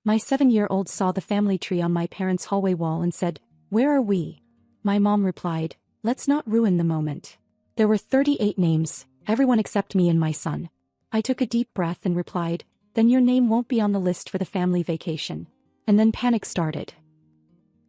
My 7-year-old saw the family tree on my parents' hallway wall and said, "Where are we?" My mom replied, "Let's not ruin the moment." There were 38 names, everyone except me and my son. I took a deep breath and replied, "Then your name won't be on the list for the family vacation." And then panic started.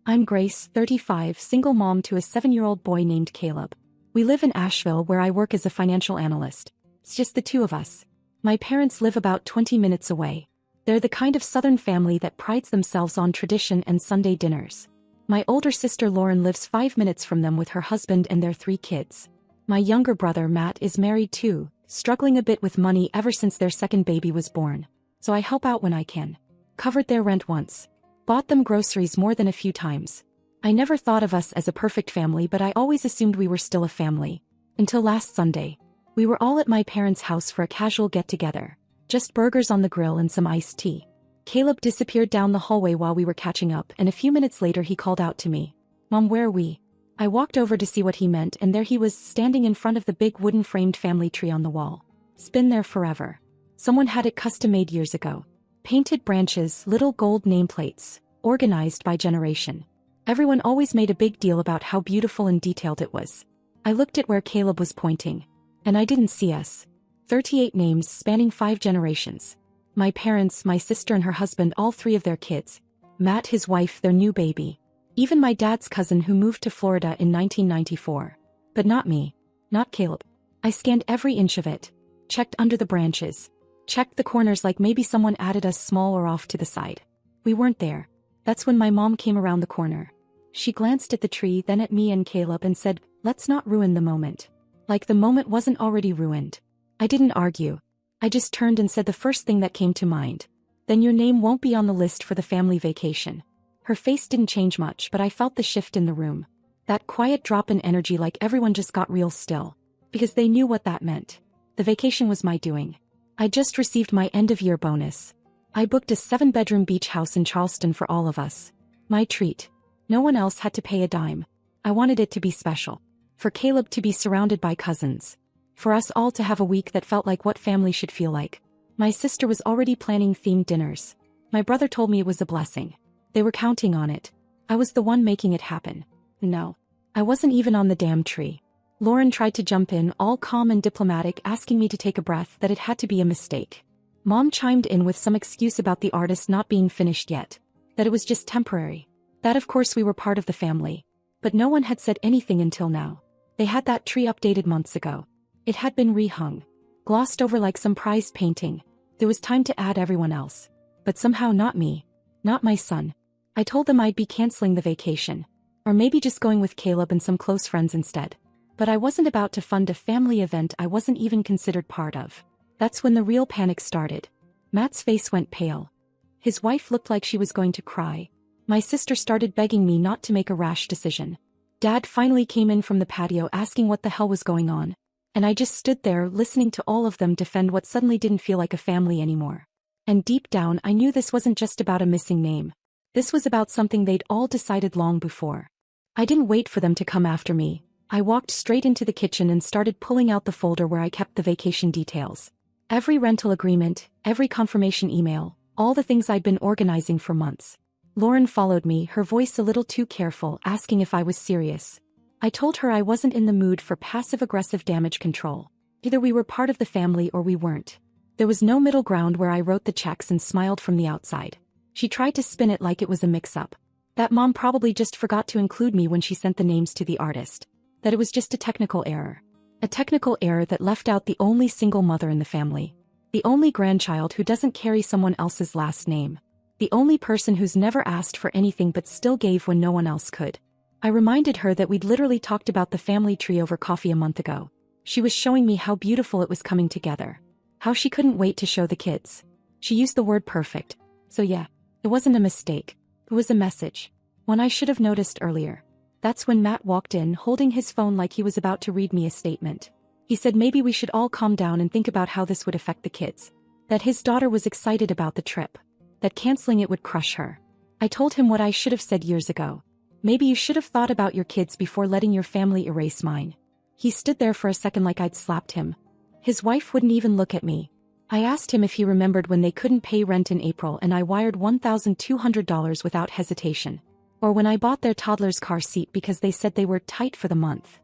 I'm Grace, 35, single mom to a 7-year-old boy named Caleb. We live in Asheville where I work as a financial analyst. It's just the two of us. My parents live about 20 minutes away. They're the kind of Southern family that prides themselves on tradition and Sunday dinners. My older sister Lauren lives 5 minutes from them with her husband and their 3 kids. My younger brother Matt is married too, struggling a bit with money ever since their second baby was born. So I help out when I can. Covered their rent once. Bought them groceries more than a few times. I never thought of us as a perfect family, but I always assumed we were still a family. Until last Sunday. We were all at my parents' house for a casual get-together. Just burgers on the grill and some iced tea. Caleb disappeared down the hallway while we were catching up, and a few minutes later he called out to me, "Mom, where are we?" I walked over to see what he meant, and there he was standing in front of the big wooden framed family tree on the wall. It's been there forever. Someone had it custom-made years ago. Painted branches, little gold nameplates, organized by generation. Everyone always made a big deal about how beautiful and detailed it was. I looked at where Caleb was pointing. And I didn't see us. 38 names spanning 5 generations. My parents, my sister and her husband, all 3 of their kids. Matt, his wife, their new baby. Even my dad's cousin who moved to Florida in 1994. But not me. Not Caleb. I scanned every inch of it. Checked under the branches. Checked the corners like maybe someone added us small or off to the side. We weren't there. That's when my mom came around the corner. She glanced at the tree, then at me and Caleb and said, "Let's not ruin the moment." Like the moment wasn't already ruined. I didn't argue. I just turned and said the first thing that came to mind. "Then your name won't be on the list for the family vacation." Her face didn't change much, but I felt the shift in the room. That quiet drop in energy, like everyone just got real still. Because they knew what that meant. The vacation was my doing. I just received my end-of-year bonus. I booked a 7-bedroom beach house in Charleston for all of us. My treat. No one else had to pay a dime. I wanted it to be special. For Caleb to be surrounded by cousins. For us all to have a week that felt like what family should feel like. My sister was already planning themed dinners. My brother told me it was a blessing. They were counting on it. I was the one making it happen. No. I wasn't even on the damn tree. Lauren tried to jump in, all calm and diplomatic, asking me to take a breath, that it had to be a mistake. Mom chimed in with some excuse about the artist not being finished yet. That it was just temporary. That of course we were part of the family. But no one had said anything until now. They had that tree updated months ago. It had been rehung. Glossed over like some prized painting. There was time to add everyone else. But somehow not me. Not my son. I told them I'd be canceling the vacation. Or maybe just going with Caleb and some close friends instead. But I wasn't about to fund a family event I wasn't even considered part of. That's when the real panic started. Matt's face went pale. His wife looked like she was going to cry. My sister started begging me not to make a rash decision. Dad finally came in from the patio asking what the hell was going on. And I just stood there listening to all of them defend what suddenly didn't feel like a family anymore. And deep down I knew this wasn't just about a missing name. This was about something they'd all decided long before. I didn't wait for them to come after me. I walked straight into the kitchen and started pulling out the folder where I kept the vacation details. Every rental agreement, every confirmation email, all the things I'd been organizing for months. Lauren followed me, her voice a little too careful, asking if I was serious. I told her I wasn't in the mood for passive-aggressive damage control. Either we were part of the family or we weren't. There was no middle ground where I wrote the checks and smiled from the outside. She tried to spin it like it was a mix-up. That mom probably just forgot to include me when she sent the names to the artist. That it was just a technical error. A technical error that left out the only single mother in the family. The only grandchild who doesn't carry someone else's last name. The only person who's never asked for anything but still gave when no one else could. I reminded her that we'd literally talked about the family tree over coffee a month ago. She was showing me how beautiful it was coming together. How she couldn't wait to show the kids. She used the word perfect. So yeah, it wasn't a mistake. It was a message. One I should have noticed earlier. That's when Matt walked in holding his phone like he was about to read me a statement. He said maybe we should all calm down and think about how this would affect the kids. That his daughter was excited about the trip. That canceling it would crush her. I told him what I should have said years ago. Maybe you should have thought about your kids before letting your family erase mine. He stood there for a second like I'd slapped him. His wife wouldn't even look at me. I asked him if he remembered when they couldn't pay rent in April and I wired $1,200 without hesitation. Or when I bought their toddler's car seat because they said they were tight for the month.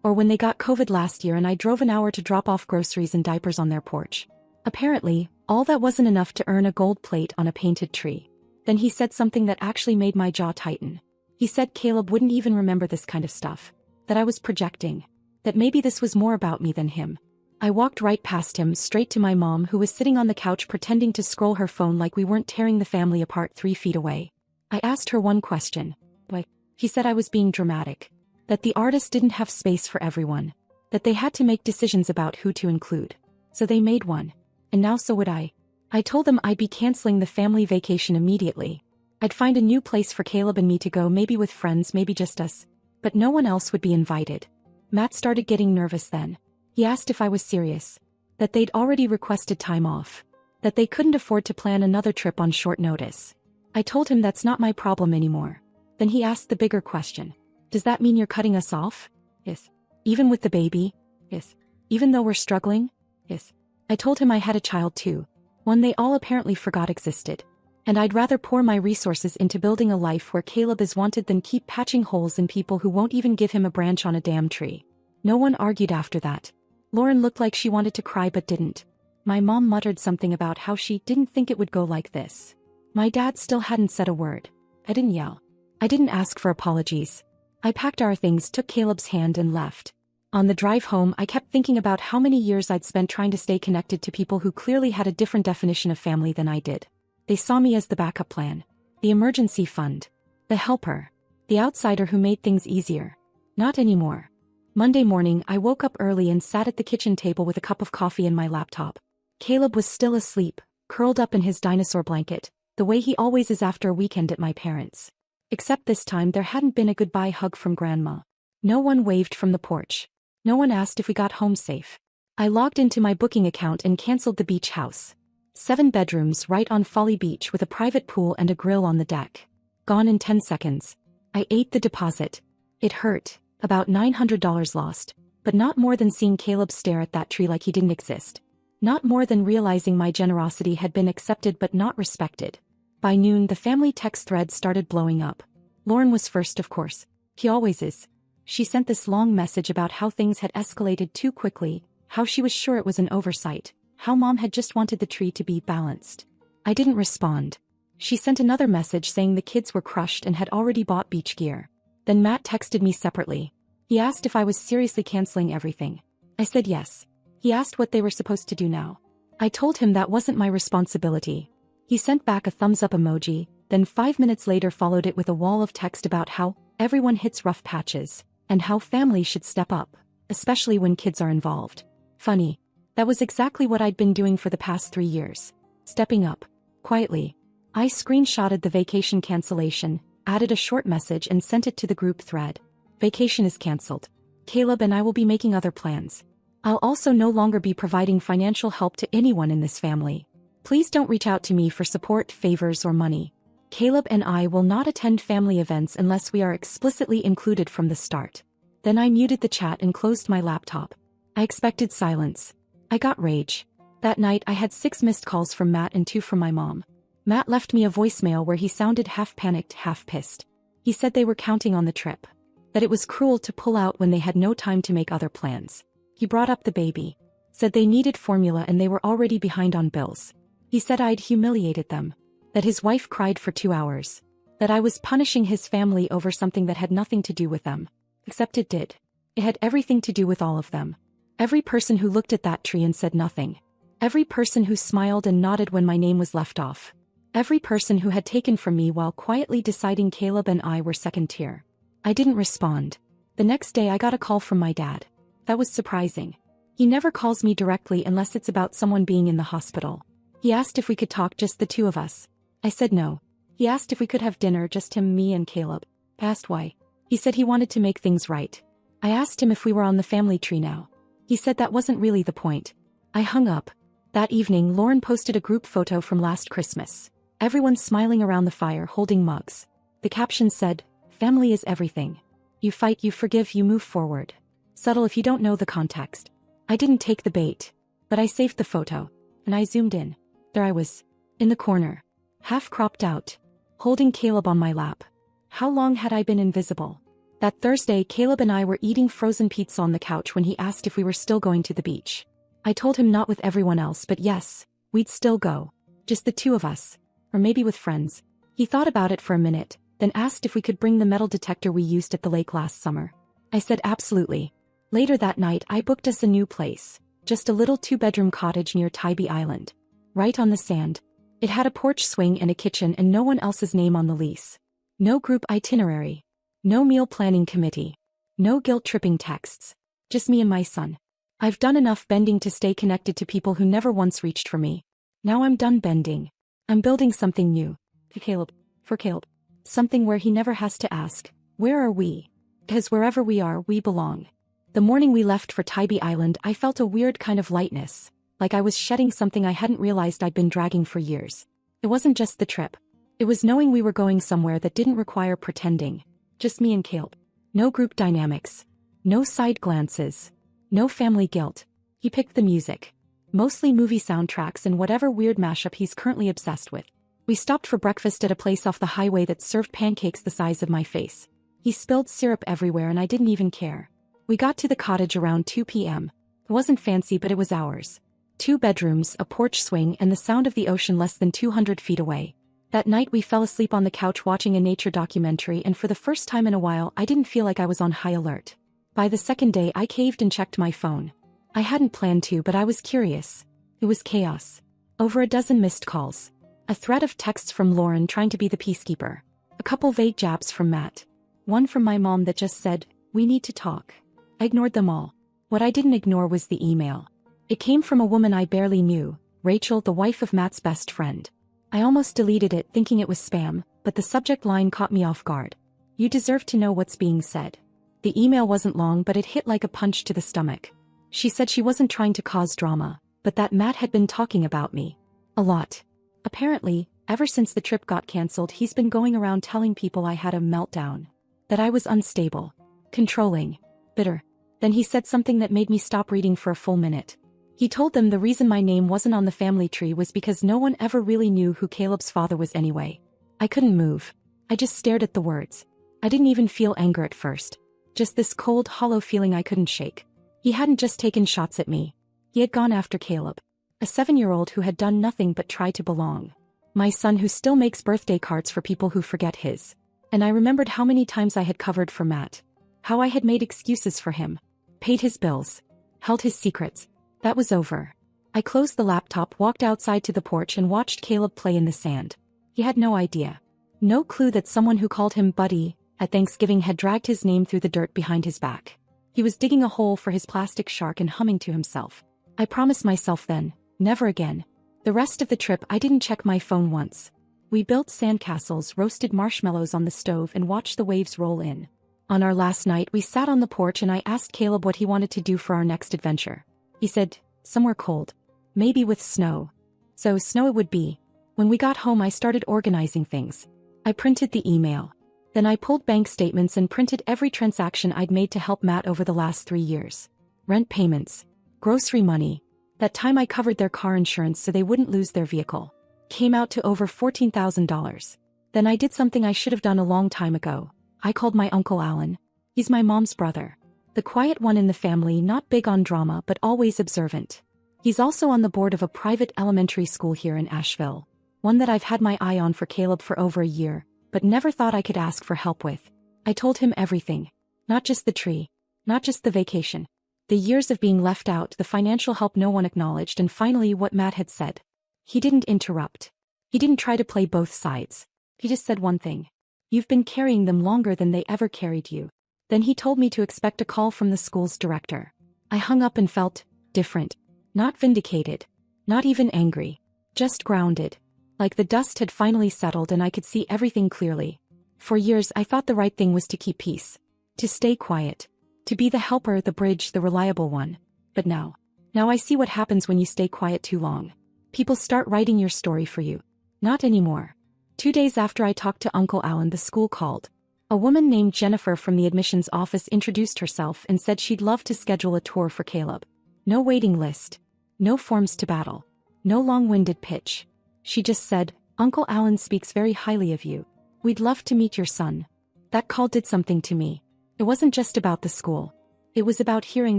Or when they got COVID last year and I drove an hour to drop off groceries and diapers on their porch. Apparently, all that wasn't enough to earn a gold plate on a painted tree. Then he said something that actually made my jaw tighten. He said Caleb wouldn't even remember this kind of stuff. That I was projecting. That maybe this was more about me than him. I walked right past him, straight to my mom who was sitting on the couch pretending to scroll her phone like we weren't tearing the family apart 3 feet away. I asked her one question. Why? He said I was being dramatic. That the artist didn't have space for everyone. That they had to make decisions about who to include. So they made one. And now so would I. I told them I'd be canceling the family vacation immediately. I'd find a new place for Caleb and me to go, maybe with friends, maybe just us. But no one else would be invited. Matt started getting nervous then. He asked if I was serious. That they'd already requested time off. That they couldn't afford to plan another trip on short notice. I told him that's not my problem anymore. Then he asked the bigger question. Does that mean you're cutting us off? Yes. Even with the baby? Yes. Even though we're struggling? Yes. I told him I had a child too. One they all apparently forgot existed. And I'd rather pour my resources into building a life where Caleb is wanted than keep patching holes in people who won't even give him a branch on a damn tree. No one argued after that. Lauren looked like she wanted to cry but didn't. My mom muttered something about how she didn't think it would go like this. My dad still hadn't said a word. I didn't yell. I didn't ask for apologies. I packed our things, took Caleb's hand and left. On the drive home, I kept thinking about how many years I'd spent trying to stay connected to people who clearly had a different definition of family than I did. They saw me as the backup plan, the emergency fund, the helper, the outsider who made things easier. Not anymore. Monday morning, I woke up early and sat at the kitchen table with a cup of coffee and my laptop. Caleb was still asleep, curled up in his dinosaur blanket, the way he always is after a weekend at my parents'. Except this time there hadn't been a goodbye hug from Grandma. No one waved from the porch. No one asked if we got home safe. I logged into my booking account and canceled the beach house. 7 bedrooms right on Folly Beach with a private pool and a grill on the deck. Gone in 10 seconds. I ate the deposit. It hurt, about $900 lost, but not more than seeing Caleb stare at that tree like he didn't exist. Not more than realizing my generosity had been accepted but not respected. By noon, the family text thread started blowing up. Lauren was first, of course. He always is. She sent this long message about how things had escalated too quickly, how she was sure it was an oversight, how Mom had just wanted the tree to be balanced. I didn't respond. She sent another message saying the kids were crushed and had already bought beach gear. Then Matt texted me separately. He asked if I was seriously canceling everything. I said yes. He asked what they were supposed to do now. I told him that wasn't my responsibility. He sent back a thumbs up emoji, then 5 minutes later followed it with a wall of text about how everyone hits rough patches, and how families should step up, especially when kids are involved. Funny. That was exactly what I'd been doing for the past 3 years. Stepping up. Quietly. I screenshotted the vacation cancellation, added a short message and sent it to the group thread. Vacation is canceled. Caleb and I will be making other plans. I'll also no longer be providing financial help to anyone in this family. Please don't reach out to me for support, favors, or money. Caleb and I will not attend family events unless we are explicitly included from the start. Then I muted the chat and closed my laptop. I expected silence. I got rage. That night I had 6 missed calls from Matt and 2 from my mom. Matt left me a voicemail where he sounded half panicked, half pissed. He said they were counting on the trip. That it was cruel to pull out when they had no time to make other plans. He brought up the baby. Said they needed formula and they were already behind on bills. He said I'd humiliated them. That his wife cried for 2 hours. That I was punishing his family over something that had nothing to do with them. Except it did. It had everything to do with all of them. Every person who looked at that tree and said nothing. Every person who smiled and nodded when my name was left off. Every person who had taken from me while quietly deciding Caleb and I were second tier. I didn't respond. The next day I got a call from my dad. That was surprising. He never calls me directly unless it's about someone being in the hospital. He asked if we could talk, just the 2 of us. I said no. He asked if we could have dinner, just him, me and Caleb. I asked why. He said he wanted to make things right. I asked him if we were on the family tree now. He said that wasn't really the point. I hung up. That evening Lauren posted a group photo from last Christmas. Everyone smiling around the fire holding mugs. The caption said, "Family is everything. You fight, you forgive, you move forward." Subtle if you don't know the context. I didn't take the bait. But I saved the photo. and I zoomed in. There I was, in the corner, half cropped out, holding Caleb on my lap. How long had I been invisible? That Thursday, Caleb and I were eating frozen pizza on the couch when he asked if we were still going to the beach. I told him not with everyone else, but yes, we'd still go. Just the two of us. Or maybe with friends. He thought about it for a minute, then asked if we could bring the metal detector we used at the lake last summer. I said absolutely. Later that night, I booked us a new place. Just a little 2-bedroom cottage near Tybee Island. Right on the sand. It had a porch swing and a kitchen and no one else's name on the lease. No group itinerary. No meal planning committee. No guilt-tripping texts. Just me and my son. I've done enough bending to stay connected to people who never once reached for me. Now I'm done bending. I'm building something new. For Caleb. Something where he never has to ask, where are we? Because wherever we are, we belong. The morning we left for Tybee Island, I felt a weird kind of lightness, like I was shedding something I hadn't realized I'd been dragging for years. It wasn't just the trip. It was knowing we were going somewhere that didn't require pretending. Just me and Caleb. No group dynamics. No side glances. No family guilt. He picked the music. Mostly movie soundtracks and whatever weird mashup he's currently obsessed with. We stopped for breakfast at a place off the highway that served pancakes the size of my face. He spilled syrup everywhere and I didn't even care. We got to the cottage around 2 p.m. It wasn't fancy, but it was ours. 2 bedrooms, a porch swing, and the sound of the ocean less than 200 feet away. That night we fell asleep on the couch watching a nature documentary, and for the first time in a while I didn't feel like I was on high alert. By the second day I caved and checked my phone. I hadn't planned to, but I was curious. It was chaos. Over a dozen missed calls. A thread of texts from Lauren trying to be the peacekeeper. A couple vague jabs from Matt. One from my mom that just said, "We need to talk." I ignored them all. What I didn't ignore was the email. It came from a woman I barely knew, Rachel, the wife of Matt's best friend. I almost deleted it thinking it was spam, but the subject line caught me off guard. "You deserve to know what's being said." The email wasn't long, but it hit like a punch to the stomach. She said she wasn't trying to cause drama, but that Matt had been talking about me. A lot. Apparently, ever since the trip got cancelled, he's been going around telling people I had a meltdown. That I was unstable. Controlling. Bitter. Then he said something that made me stop reading for a full minute. He told them the reason my name wasn't on the family tree was because no one ever really knew who Caleb's father was anyway. I couldn't move. I just stared at the words. I didn't even feel anger at first. Just this cold, hollow feeling I couldn't shake. He hadn't just taken shots at me. He had gone after Caleb. A 7-year-old who had done nothing but try to belong. My son who still makes birthday cards for people who forget his. And I remembered how many times I had covered for Matt. How I had made excuses for him. Paid his bills. Held his secrets. That was over. I closed the laptop, walked outside to the porch and watched Caleb play in the sand. He had no idea. No clue that someone who called him Buddy at Thanksgiving had dragged his name through the dirt behind his back. He was digging a hole for his plastic shark and humming to himself. I promised myself then, never again. The rest of the trip I didn't check my phone once. We built sandcastles, roasted marshmallows on the stove and watched the waves roll in. On our last night we sat on the porch and I asked Caleb what he wanted to do for our next adventure. He said, somewhere cold. Maybe with snow. So snow it would be. When we got home I started organizing things. I printed the email. Then I pulled bank statements and printed every transaction I'd made to help Matt over the last 3 years. Rent payments. Grocery money. That time I covered their car insurance so they wouldn't lose their vehicle. Came out to over $14,000. Then I did something I should have done a long time ago. I called my Uncle Alan. He's my mom's brother. The quiet one in the family, not big on drama but always observant. He's also on the board of a private elementary school here in Asheville. One that I've had my eye on for Caleb for over a year, but never thought I could ask for help with. I told him everything. Not just the tree. Not just the vacation. The years of being left out, the financial help no one acknowledged, and finally what Matt had said. He didn't interrupt. He didn't try to play both sides. He just said one thing. You've been carrying them longer than they ever carried you. Then he told me to expect a call from the school's director. I hung up and felt different. Not vindicated. Not even angry. Just grounded. Like the dust had finally settled and I could see everything clearly. For years I thought the right thing was to keep peace. To stay quiet. To be the helper, the bridge, the reliable one. But now I see what happens when you stay quiet too long. People start writing your story for you. Not anymore. 2 days after I talked to Uncle Alan, the school called. A woman named Jennifer from the admissions office introduced herself and said she'd love to schedule a tour for Caleb. No waiting list. No forms to battle. No long-winded pitch. She just said, "Uncle Alan speaks very highly of you. We'd love to meet your son." That call did something to me. It wasn't just about the school. It was about hearing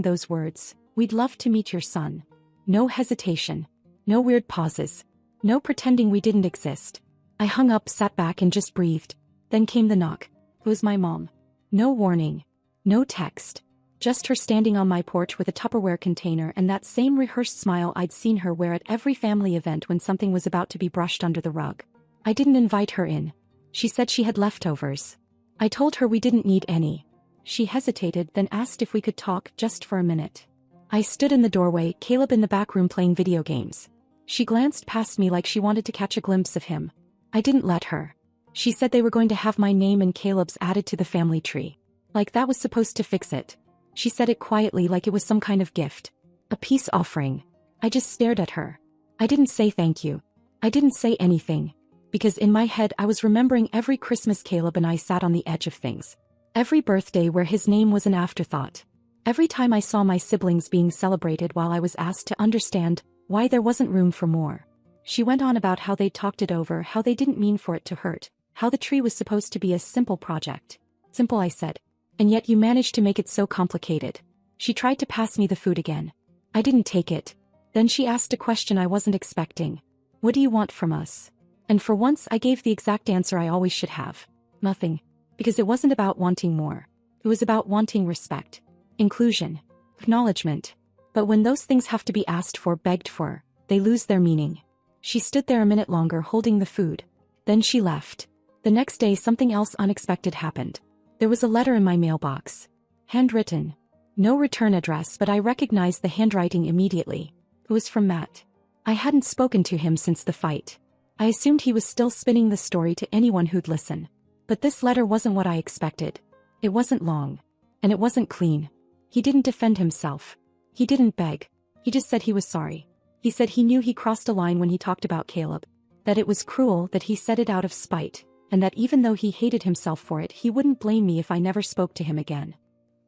those words, "We'd love to meet your son." No hesitation. No weird pauses. No pretending we didn't exist. I hung up, sat back and just breathed. Then came the knock. It was my mom. No warning. No text. Just her standing on my porch with a Tupperware container and that same rehearsed smile I'd seen her wear at every family event when something was about to be brushed under the rug. I didn't invite her in. She said she had leftovers. I told her we didn't need any. She hesitated, then asked if we could talk just for a minute. I stood in the doorway, Caleb in the back room playing video games. She glanced past me like she wanted to catch a glimpse of him. I didn't let her. She said they were going to have my name and Caleb's added to the family tree. Like that was supposed to fix it. She said it quietly like it was some kind of gift. A peace offering. I just stared at her. I didn't say thank you. I didn't say anything. Because in my head I was remembering every Christmas Caleb and I sat on the edge of things. Every birthday where his name was an afterthought. Every time I saw my siblings being celebrated while I was asked to understand why there wasn't room for more. She went on about how they talked it over, how they didn't mean for it to hurt, how the tree was supposed to be a simple project. Simple, I said. And yet you managed to make it so complicated. She tried to pass me the food again. I didn't take it. Then she asked a question I wasn't expecting. "What do you want from us?" And for once I gave the exact answer I always should have. Nothing. Because it wasn't about wanting more. It was about wanting respect. Inclusion. Acknowledgement. But when those things have to be asked for, begged for, they lose their meaning. She stood there a minute longer holding the food. Then she left. The next day something else unexpected happened. There was a letter in my mailbox. Handwritten. No return address, but I recognized the handwriting immediately. It was from Matt. I hadn't spoken to him since the fight. I assumed he was still spinning the story to anyone who'd listen. But this letter wasn't what I expected. It wasn't long. And it wasn't clean. He didn't defend himself. He didn't beg. He just said he was sorry. He said he knew he crossed a line when he talked about Caleb. That it was cruel, that he said it out of spite. And that even though he hated himself for it, he wouldn't blame me if I never spoke to him again.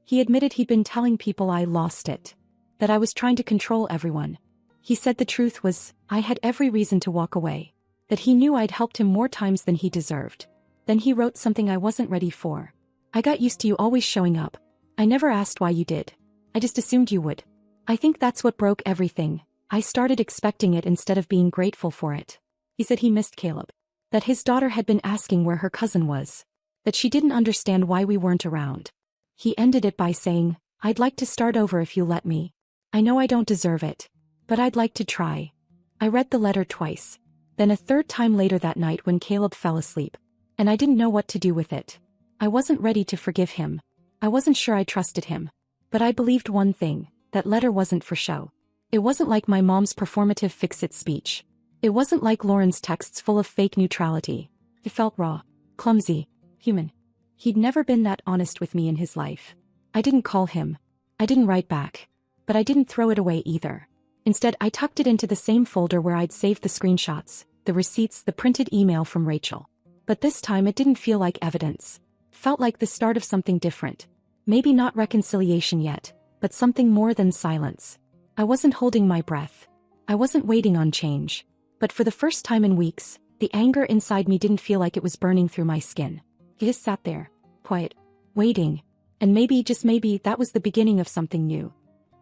He admitted he'd been telling people I lost it. That I was trying to control everyone. He said the truth was, I had every reason to walk away. That he knew I'd helped him more times than he deserved. Then he wrote something I wasn't ready for. "I got used to you always showing up. I never asked why you did. I just assumed you would. I think that's what broke everything. I started expecting it instead of being grateful for it." He said he missed Caleb. That his daughter had been asking where her cousin was. That she didn't understand why we weren't around. He ended it by saying, "I'd like to start over if you let me. I know I don't deserve it. But I'd like to try." I read the letter twice. Then a third time later that night when Caleb fell asleep. And I didn't know what to do with it. I wasn't ready to forgive him. I wasn't sure I trusted him. But I believed one thing, that letter wasn't for show. It wasn't like my mom's performative fix-it speech. It wasn't like Lauren's texts full of fake neutrality. It felt raw, clumsy, human. He'd never been that honest with me in his life. I didn't call him. I didn't write back. But I didn't throw it away either. Instead, I tucked it into the same folder where I'd saved the screenshots, the receipts, the printed email from Rachel. But this time it didn't feel like evidence. It felt like the start of something different. Maybe not reconciliation yet, but something more than silence. I wasn't holding my breath. I wasn't waiting on change. But for the first time in weeks, the anger inside me didn't feel like it was burning through my skin. It just sat there, quiet, waiting. And maybe, just maybe, that was the beginning of something new.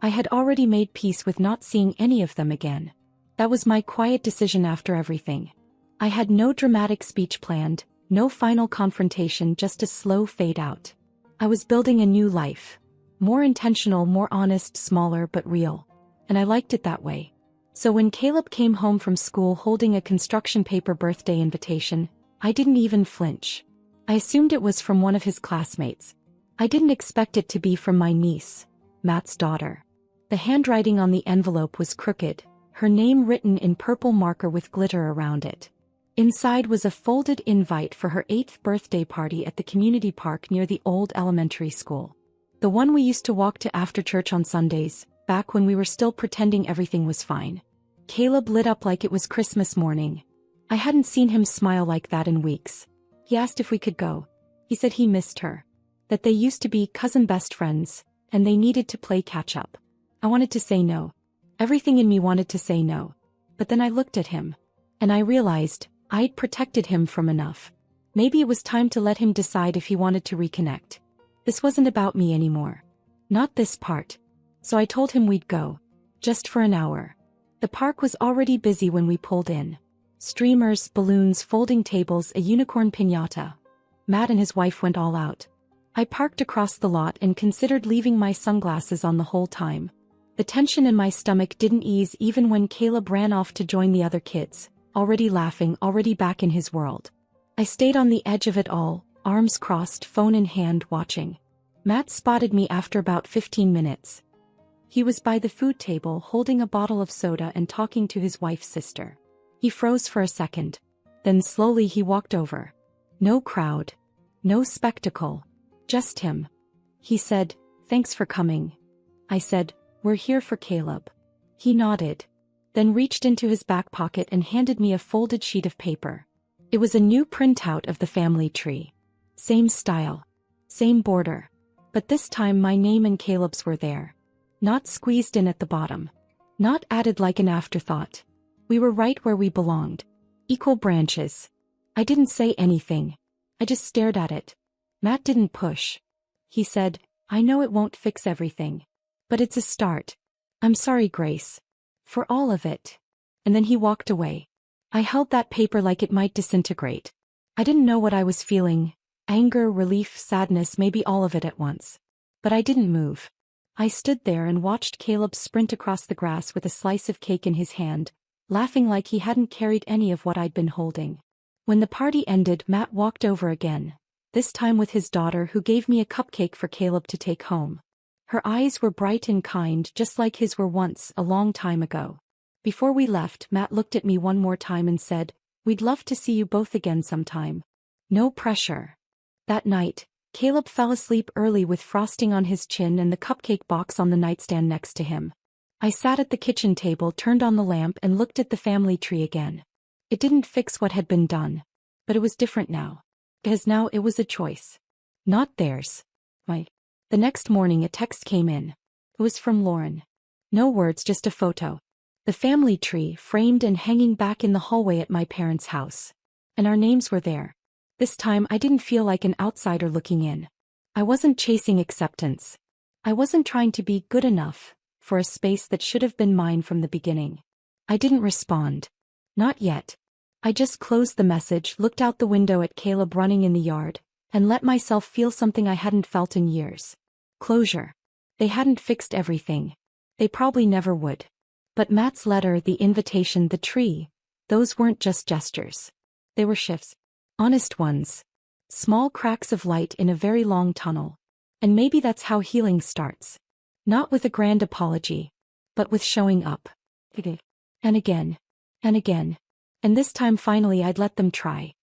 I had already made peace with not seeing any of them again. That was my quiet decision after everything. I had no dramatic speech planned, no final confrontation, just a slow fade out. I was building a new life. More intentional, more honest, smaller but real. And I liked it that way. So when Caleb came home from school holding a construction paper birthday invitation, I didn't even flinch. I assumed it was from one of his classmates. I didn't expect it to be from my niece, Matt's daughter. The handwriting on the envelope was crooked, her name written in purple marker with glitter around it. Inside was a folded invite for her 8th birthday party at the community park near the old elementary school. The one we used to walk to after church on Sundays, back when we were still pretending everything was fine. Caleb lit up like it was Christmas morning. I hadn't seen him smile like that in weeks. He asked if we could go. He said he missed her. That they used to be cousin best friends, and they needed to play catch up. I wanted to say no. Everything in me wanted to say no. But then I looked at him. And I realized, I'd protected him from enough. Maybe it was time to let him decide if he wanted to reconnect. This wasn't about me anymore. Not this part. So I told him we'd go. Just for an hour. The park was already busy when we pulled in. Streamers, balloons, folding tables, a unicorn piñata. Matt and his wife went all out. I parked across the lot and considered leaving my sunglasses on the whole time. The tension in my stomach didn't ease even when Caleb ran off to join the other kids, already laughing, already back in his world. I stayed on the edge of it all, arms crossed, phone in hand, watching. Matt spotted me after about 15 minutes. He was by the food table holding a bottle of soda and talking to his wife's sister. He froze for a second. Then slowly he walked over. No crowd. No spectacle. Just him. He said, "Thanks for coming." I said, "We're here for Caleb." He nodded. Then reached into his back pocket and handed me a folded sheet of paper. It was a new printout of the family tree. Same style. Same border. But this time my name and Caleb's were there. Not squeezed in at the bottom. Not added like an afterthought. We were right where we belonged. Equal branches. I didn't say anything. I just stared at it. Matt didn't push. He said, "I know it won't fix everything. But it's a start. I'm sorry, Grace. For all of it." And then he walked away. I held that paper like it might disintegrate. I didn't know what I was feeling. Anger, relief, sadness, maybe all of it at once. But I didn't move. I stood there and watched Caleb sprint across the grass with a slice of cake in his hand, laughing like he hadn't carried any of what I'd been holding. When the party ended, Matt walked over again, this time with his daughter, who gave me a cupcake for Caleb to take home. Her eyes were bright and kind, just like his were once, a long time ago. Before we left, Matt looked at me one more time and said, "We'd love to see you both again sometime." No pressure. That night, Caleb fell asleep early with frosting on his chin and the cupcake box on the nightstand next to him. I sat at the kitchen table, turned on the lamp, and looked at the family tree again. It didn't fix what had been done. But it was different now. Because now it was a choice. Not theirs. Mine. The next morning a text came in. It was from Lauren. No words, just a photo. The family tree framed and hanging back in the hallway at my parents' house. And our names were there. This time I didn't feel like an outsider looking in. I wasn't chasing acceptance. I wasn't trying to be good enough for a space that should have been mine from the beginning. I didn't respond. Not yet. I just closed the message, looked out the window at Caleb running in the yard, and let myself feel something I hadn't felt in years. Closure. They hadn't fixed everything. They probably never would. But Matt's letter, the invitation, the tree, those weren't just gestures. They were shifts. Honest ones. Small cracks of light in a very long tunnel. And maybe that's how healing starts. Not with a grand apology, but with showing up. And again. And again. And this time finally I'd let them try.